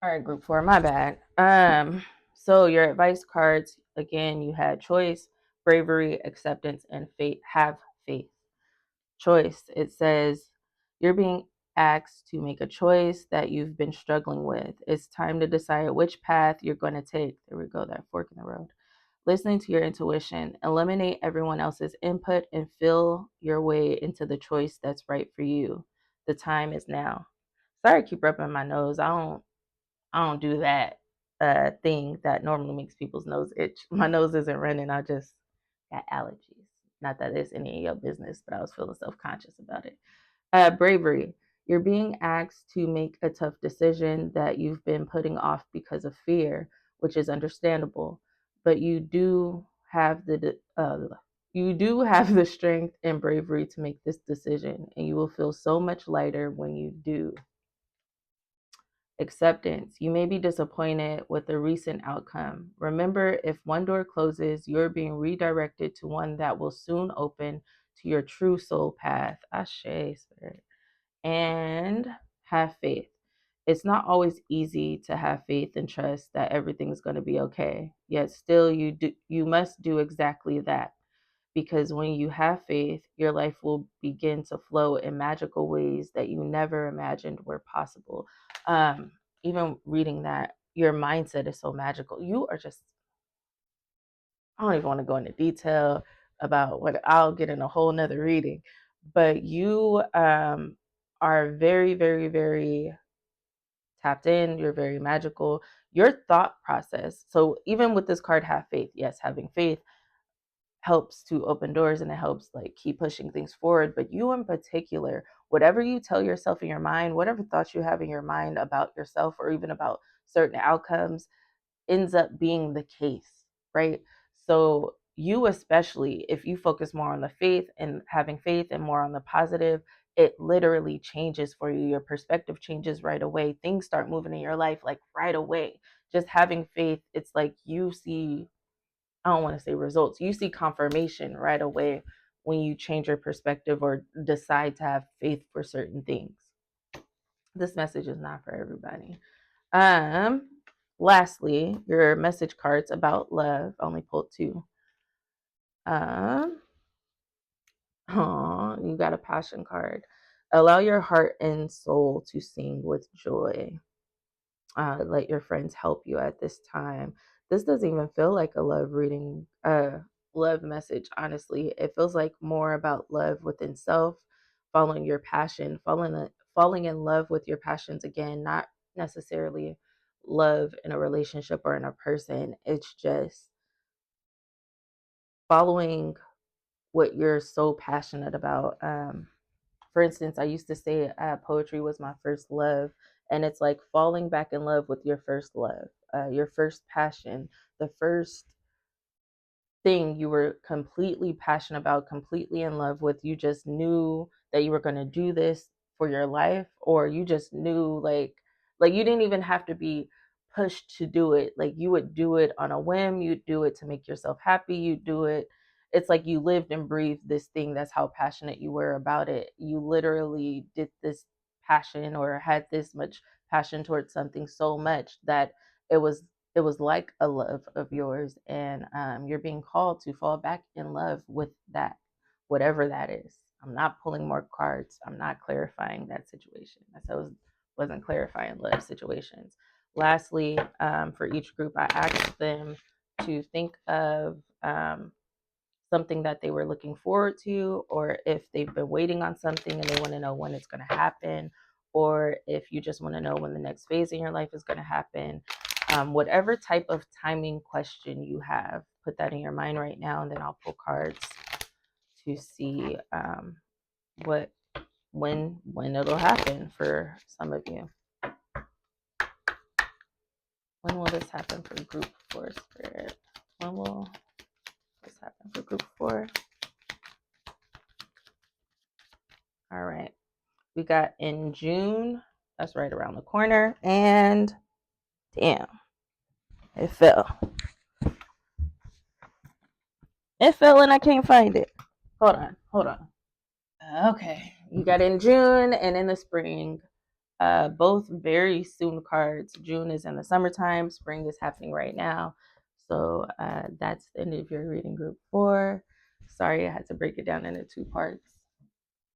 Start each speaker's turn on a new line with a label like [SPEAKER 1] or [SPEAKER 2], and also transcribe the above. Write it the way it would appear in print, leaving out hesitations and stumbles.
[SPEAKER 1] All right, group four, my bad. So your advice cards, again, you had choice, bravery, acceptance, and faith. Have faith. Choice. It says you're being asked to make a choice that you've been struggling with. It's time to decide which path you're going to take. There we go, that fork in the road. Listening to your intuition, eliminate everyone else's input and feel your way into the choice that's right for you. The time is now. Sorry, I keep rubbing my nose. I don't do that thing that normally makes people's nose itch. My nose isn't running. I just got allergies. Not that it's any of your business, but I was feeling self-conscious about it. Bravery. You're being asked to make a tough decision that you've been putting off because of fear, which is understandable. But you do have the strength and bravery to make this decision, and you will feel so much lighter when you do. Acceptance. You may be disappointed with the recent outcome. Remember, if one door closes, you're being redirected to one that will soon open to your true soul path. Ashe, Spirit. And have faith. It's not always easy to have faith and trust that everything's going to be okay. Yet still you must do exactly that, because when you have faith, your life will begin to flow in magical ways that you never imagined were possible. Um, Even reading that, your mindset is so magical. You are just, I don't even want to go into detail about what I'll get in a whole nother reading, but you are very, very, very tapped in. You're very magical. Your thought process. So even with this card, have faith. Yes, having faith helps to open doors and it helps like keep pushing things forward. But you in particular, whatever you tell yourself in your mind, whatever thoughts you have in your mind about yourself or even about certain outcomes, ends up being the case, right? So you, especially if you focus more on the faith and having faith and more on the positive, it literally changes for you. Your perspective changes right away. Things start moving in your life like right away. Just having faith, it's like you see, I don't want to say results, you see confirmation right away when you change your perspective or decide to have faith for certain things. This message is not for everybody. Um, Lastly, your message cards about love. I only pulled two. Um, you got a passion card. Allow your heart and soul to sing with joy. Let your friends help you at this time. This doesn't even feel like a love reading, love message, honestly. It feels like more about love within self, following your passion, falling in love with your passions again, not necessarily love in a relationship or in a person. It's just following what you're so passionate about. For instance, I used to say poetry was my first love, and it's like falling back in love with your first love, your first passion, the first thing you were completely passionate about, completely in love with. You just knew that you were going to do this for your life, or you just knew like you didn't even have to be pushed to do it. Like you would do it on a whim, you'd do it to make yourself happy, you'd do it. It's like you lived and breathed this thing. That's how passionate you were about it. You literally did this passion or had this much passion towards something so much that it was it was like a love of yours, and you're being called to fall back in love with that, whatever that is. I'm not pulling more cards. I'm not clarifying that situation. Wasn't clarifying love situations. Lastly, for each group, I asked them to think of something that they were looking forward to, or if they've been waiting on something and they want to know when it's going to happen, or if you just want to know when the next phase in your life is going to happen. Whatever type of timing question you have, put that in your mind right now, and then I'll pull cards to see what when it'll happen for some of you. When will this happen for group four, Spirit? When will this happen for group four? All right. We got in June. That's right around the corner. And damn, it fell. It fell and I can't find it. Hold on. Okay. You got in June and in the spring. Both very soon cards. June is in the summertime. Spring is happening right now. So that's the end of your reading group 4. Sorry, I had to break it down into 2 parts.